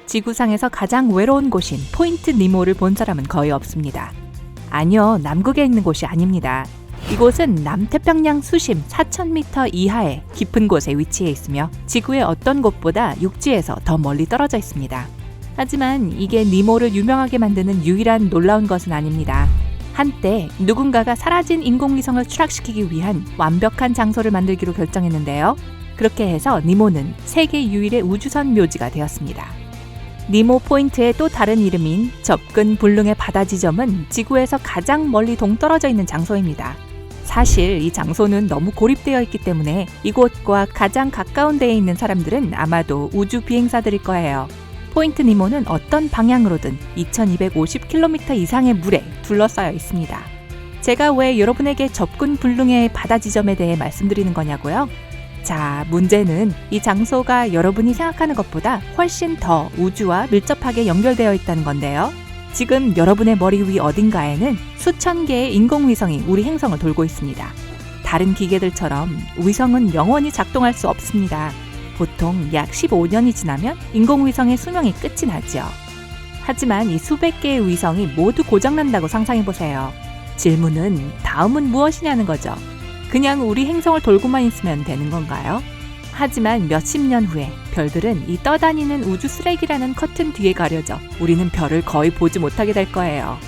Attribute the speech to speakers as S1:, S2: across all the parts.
S1: 지구상에서 가장 외로운 곳인 포인트 니모를 본 사람은 거의 없습니다. 아니요, 남극에 있는 곳이 아닙니다. 이곳은 남태평양 수심 4,000m 이하의 깊은 곳에 위치해 있으며 지구의 어떤 곳보다 육지에서 더 멀리 떨어져 있습니다. 하지만 이게 니모를 유명하게 만드는 유일한 놀라운 것은 아닙니다. 한때 누군가가 사라진 인공위성을 추락시키기 위한 완벽한 장소를 만들기로 결정했는데요. 그렇게 해서 니모는 세계 유일의 우주선 묘지가 되었습니다. 니모 포인트의 또 다른 이름인 접근 불능의 바다 지점은 지구에서 가장 멀리 동떨어져 있는 장소입니다. 사실 이 장소는 너무 고립되어 있기 때문에 이곳과 가장 가까운 데에 있는 사람들은 아마도 우주 비행사들일 거예요. 포인트 니모는 어떤 방향으로든 2250km 이상의 물에 둘러싸여 있습니다. 제가 왜 여러분에게 접근 불능의 바다 지점에 대해 말씀드리는 거냐고요? 자, 문제는 이 장소가 여러분이 생각하는 것보다 훨씬 더 우주와 밀접하게 연결되어 있다는 건데요. 지금 여러분의 머리 위 어딘가에는 수천 개의 인공위성이 우리 행성을 돌고 있습니다. 다른 기계들처럼 위성은 영원히 작동할 수 없습니다. 보통 약 15년이 지나면 인공위성의 수명이 끝이 나죠. 하지만 이 수백 개의 위성이 모두 고장난다고 상상해보세요. 질문은 다음은 무엇이냐는 거죠. 그냥 우리 행성을 돌고만 있으면 되는 건가요? 하지만 몇십 년 후에 별들은 이 떠다니는 우주 쓰레기라는 커튼 뒤에 가려져 우리는 별을 거의 보지 못하게 될 거예요.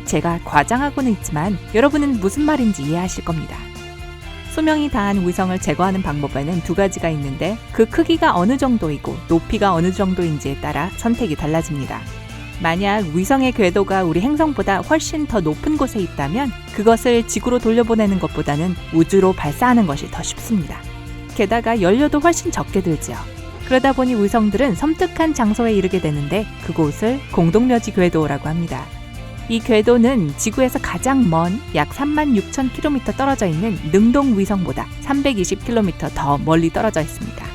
S1: 제가 과장하고는 있지만 여러분은 무슨 말인지 이해하실 겁니다. 수명이 다한 위성을 제거하는 방법에는 두 가지가 있는데 그 크기가 어느 정도이고 높이가 어느 정도인지에 따라 선택이 달라집니다. 만약 위성의 궤도가 우리 행성보다 훨씬 더 높은 곳에 있다면 그것을 지구로 돌려보내는 것보다는 우주로 발사하는 것이 더 쉽습니다. 게다가 연료도 훨씬 적게 들지요. 그러다 보니 위성들은 섬뜩한 장소에 이르게 되는데 그곳을 공동묘지 궤도라고 합니다. 이 궤도는 지구에서 가장 먼 약 36,000km 떨어져 있는 능동 위성보다 320km 더 멀리 떨어져 있습니다.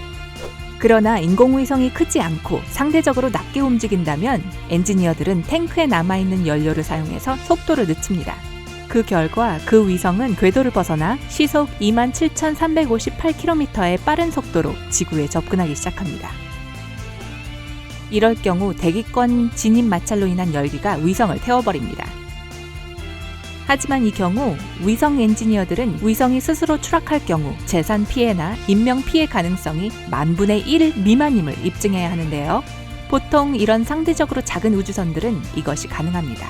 S1: 그러나 인공위성이 크지 않고 상대적으로 낮게 움직인다면 엔지니어들은 탱크에 남아있는 연료를 사용해서 속도를 늦춥니다. 그 결과 그 위성은 궤도를 벗어나 시속 27,358km의 빠른 속도로 지구에 접근하기 시작합니다. 이럴 경우 대기권 진입 마찰로 인한 열기가 위성을 태워버립니다. 하지만 이 경우 위성 엔지니어들은 위성이 스스로 추락할 경우 재산 피해나 인명 피해 가능성이 10,000분의 1 미만임을 입증해야 하는데요. 보통 이런 상대적으로 작은 우주선들은 이것이 가능합니다.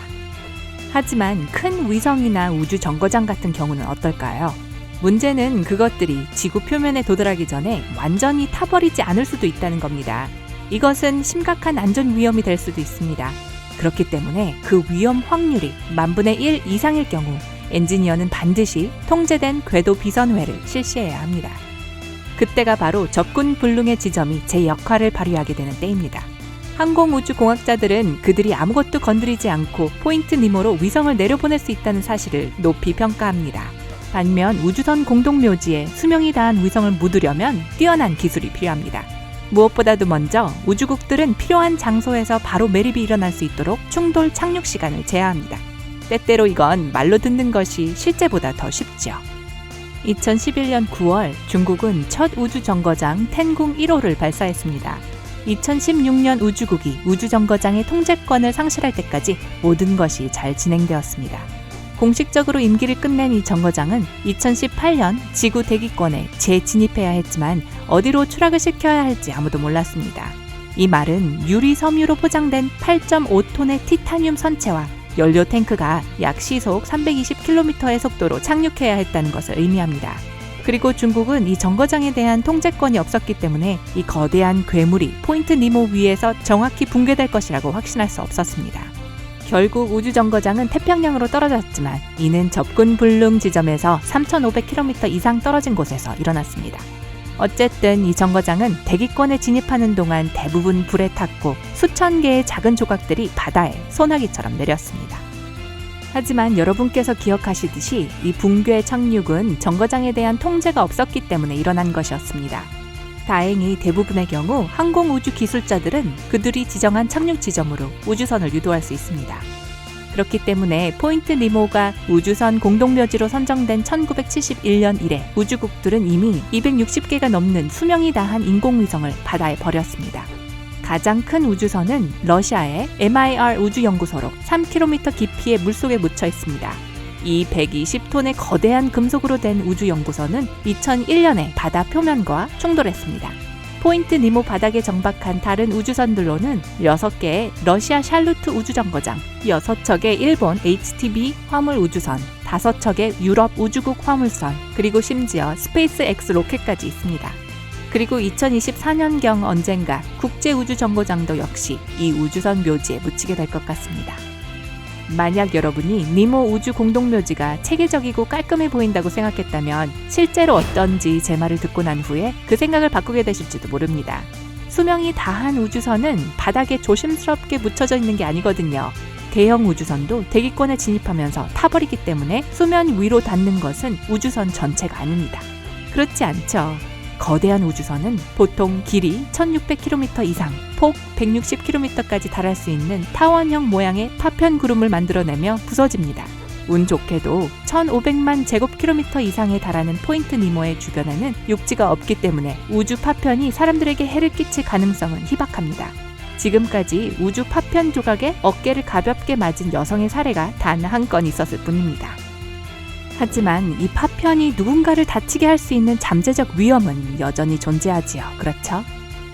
S1: 하지만 큰 위성이나 우주 정거장 같은 경우는 어떨까요? 문제는 그것들이 지구 표면에 도달하기 전에 완전히 타버리지 않을 수도 있다는 겁니다. 이것은 심각한 안전 위험이 될 수도 있습니다. 그렇기 때문에 그 위험 확률이 10,000분의 1 이상일 경우 엔지니어는 반드시 통제된 궤도 비선회를 실시해야 합니다. 그때가 바로 접근 불능의 지점이 제 역할을 발휘하게 되는 때입니다. 항공우주공학자들은 그들이 아무것도 건드리지 않고 포인트 니모로 위성을 내려보낼 수 있다는 사실을 높이 평가합니다. 반면 우주선 공동묘지에 수명이 다한 위성을 묻으려면 뛰어난 기술이 필요합니다. 무엇보다도 먼저 우주국들은 필요한 장소에서 바로 매립이 일어날 수 있도록 충돌 착륙 시간을 제한합니다. 때때로 이건 말로 듣는 것이 실제보다 더 쉽죠. 2011년 9월 중국은 첫 우주정거장 텐궁 1호를 발사했습니다. 2016년 우주국이 우주정거장의 통제권을 상실할 때까지 모든 것이 잘 진행되었습니다. 공식적으로 임기를 끝낸 이 정거장은 2018년 지구 대기권에 재진입해야 했지만 어디로 추락을 시켜야 할지 아무도 몰랐습니다. 이 말은 유리 섬유로 포장된 8.5톤의 티타늄 선체와 연료 탱크가 약 시속 320km의 속도로 착륙해야 했다는 것을 의미합니다. 그리고 중국은 이 정거장에 대한 통제권이 없었기 때문에 이 거대한 괴물이 포인트 니모 위에서 정확히 붕괴될 것이라고 확신할 수 없었습니다. 결국 우주정거장은 태평양으로 떨어졌지만 이는 접근 불능 지점에서 3,500km 이상 떨어진 곳에서 일어났습니다. 어쨌든 이 정거장은 대기권에 진입하는 동안 대부분 불에 탔고 수천 개의 작은 조각들이 바다에 소나기처럼 내렸습니다. 하지만 여러분께서 기억하시듯이 이 붕괴 착륙은 정거장에 대한 통제가 없었기 때문에 일어난 것이었습니다. 다행히 대부분의 경우 항공우주 기술자들은 그들이 지정한 착륙 지점으로 우주선을 유도할 수 있습니다. 그렇기 때문에 포인트 니모가 우주선 공동묘지로 선정된 1971년 이래 우주국들은 이미 260개가 넘는 수명이 다한 인공위성을 바다에 버렸습니다. 가장 큰 우주선은 러시아의 MIR 우주연구소로 3km 깊이의 물속에 묻혀 있습니다. 이 120톤의 거대한 금속으로 된 우주연구소는 2001년에 바다 표면과 충돌했습니다. 포인트 니모 바닥에 정박한 다른 우주선들로는 6개의 러시아 샬루트 우주정거장, 6척의 일본 HTB 화물 우주선, 5척의 유럽 우주국 화물선, 그리고 심지어 스페이스 X 로켓까지 있습니다. 그리고 2024년경 언젠가 국제우주정거장도 역시 이 우주선 묘지에 묻히게 될 것 같습니다. 만약 여러분이 니모 우주 공동묘지가 체계적이고 깔끔해 보인다고 생각했다면 실제로 어떤지 제 말을 듣고 난 후에 그 생각을 바꾸게 되실지도 모릅니다. 수명이 다한 우주선은 바닥에 조심스럽게 묻혀져 있는 게 아니거든요. 대형 우주선도 대기권에 진입하면서 타버리기 때문에 수면 위로 닿는 것은 우주선 전체가 아닙니다. 그렇지 않죠. 거대한 우주선은 보통 길이 1600km 이상, 폭 160km까지 달할 수 있는 타원형 모양의 파편 구름을 만들어내며 부서집니다. 운 좋게도 1500만 제곱킬로미터 이상에 달하는 포인트 니모의 주변에는 육지가 없기 때문에 우주 파편이 사람들에게 해를 끼칠 가능성은 희박합니다. 지금까지 우주 파편 조각에 어깨를 가볍게 맞은 여성의 사례가 단 한 건 있었을 뿐입니다. 하지만 이 파편이 누군가를 다치게 할 수 있는 잠재적 위험은 여전히 존재하지요. 그렇죠?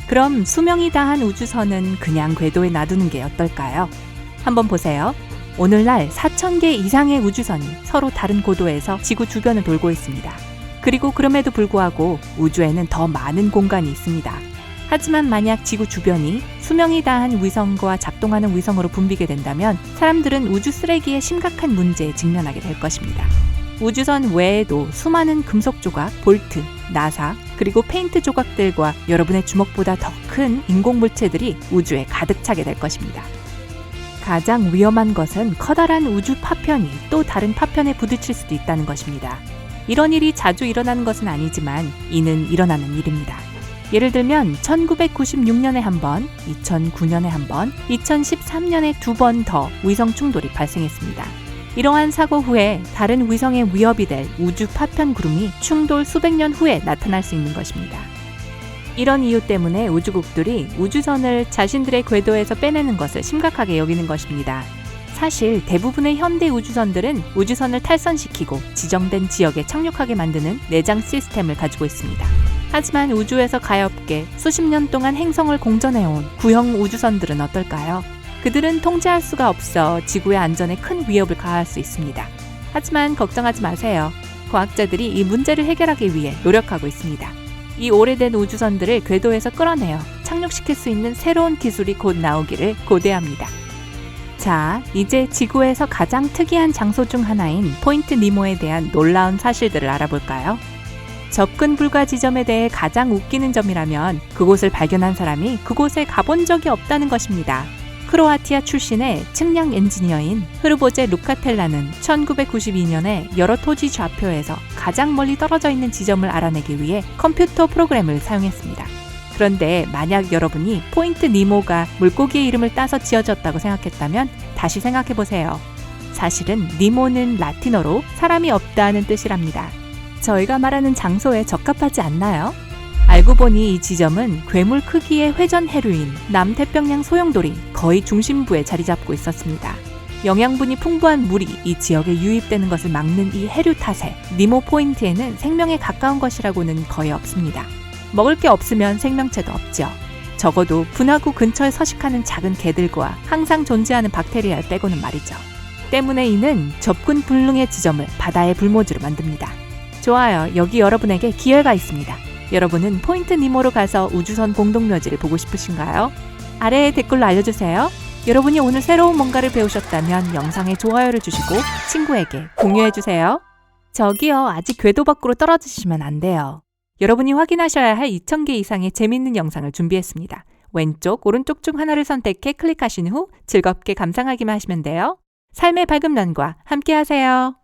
S1: 그럼 수명이 다한 우주선은 그냥 궤도에 놔두는 게 어떨까요? 한번 보세요. 오늘날 4,000개 이상의 우주선이 서로 다른 고도에서 지구 주변을 돌고 있습니다. 그리고 그럼에도 불구하고 우주에는 더 많은 공간이 있습니다. 하지만 만약 지구 주변이 수명이 다한 위성과 작동하는 위성으로 붐비게 된다면 사람들은 우주 쓰레기의 심각한 문제에 직면하게 될 것입니다. 우주선 외에도 수많은 금속 조각, 볼트, 나사, 그리고 페인트 조각들과 여러분의 주먹보다 더 큰 인공물체들이 우주에 가득 차게 될 것입니다. 가장 위험한 것은 커다란 우주 파편이 또 다른 파편에 부딪힐 수도 있다는 것입니다. 이런 일이 자주 일어나는 것은 아니지만 이는 일어나는 일입니다. 예를 들면 1996년에 한 번, 2009년에 한 번, 2013년에 2번 더 위성 충돌이 발생했습니다. 이러한 사고 후에 다른 위성에 위협이 될 우주 파편 구름이 충돌 수백 년 후에 나타날 수 있는 것입니다. 이런 이유 때문에 우주국들이 우주선을 자신들의 궤도에서 빼내는 것을 심각하게 여기는 것입니다. 사실 대부분의 현대 우주선들은 우주선을 탈선시키고 지정된 지역에 착륙하게 만드는 내장 시스템을 가지고 있습니다. 하지만 우주에서 가엾게 수십 년 동안 행성을 공전해온 구형 우주선들은 어떨까요? 그들은 통제할 수가 없어 지구의 안전에 큰 위협을 가할 수 있습니다. 하지만 걱정하지 마세요. 과학자들이 이 문제를 해결하기 위해 노력하고 있습니다. 이 오래된 우주선들을 궤도에서 끌어내어 착륙시킬 수 있는 새로운 기술이 곧 나오기를 고대합니다. 자, 이제 지구에서 가장 특이한 장소 중 하나인 포인트 니모에 대한 놀라운 사실들을 알아볼까요? 접근 불가 지점에 대해 가장 웃기는 점이라면 그곳을 발견한 사람이 그곳에 가본 적이 없다는 것입니다. 크로아티아 출신의 측량 엔지니어인 흐르보제 루카텔라는 1992년에 여러 토지 좌표에서 가장 멀리 떨어져 있는 지점을 알아내기 위해 컴퓨터 프로그램을 사용했습니다. 그런데 만약 여러분이 포인트 니모가 물고기의 이름을 따서 지어졌다고 생각했다면 다시 생각해보세요. 사실은 니모는 라틴어로 사람이 없다는 뜻이랍니다. 저희가 말하는 장소에 적합하지 않나요? 알고 보니 이 지점은 괴물 크기의 회전 해류인 남태평양 소용돌이 거의 중심부에 자리 잡고 있었습니다. 영양분이 풍부한 물이 이 지역에 유입되는 것을 막는 이 해류 탓에 니모 포인트에는 생명에 가까운 것이라고는 거의 없습니다. 먹을 게 없으면 생명체도 없죠. 적어도 분화구 근처에 서식하는 작은 개들과 항상 존재하는 박테리아를 빼고는 말이죠. 때문에 이는 접근 불능의 지점을 바다의 불모지로 만듭니다. 좋아요. 여기 여러분에게 기회가 있습니다. 여러분은 포인트 니모로 가서 우주선 공동묘지를 보고 싶으신가요? 아래에 댓글로 알려주세요. 여러분이 오늘 새로운 뭔가를 배우셨다면 영상에 좋아요를 주시고 친구에게 공유해주세요. 저기요, 아직 궤도 밖으로 떨어지시면 안 돼요. 여러분이 확인하셔야 할 2000개 이상의 재밌는 영상을 준비했습니다. 왼쪽, 오른쪽 중 하나를 선택해 클릭하신 후 즐겁게 감상하기만 하시면 돼요. 삶의 밝은 면과 함께 하세요.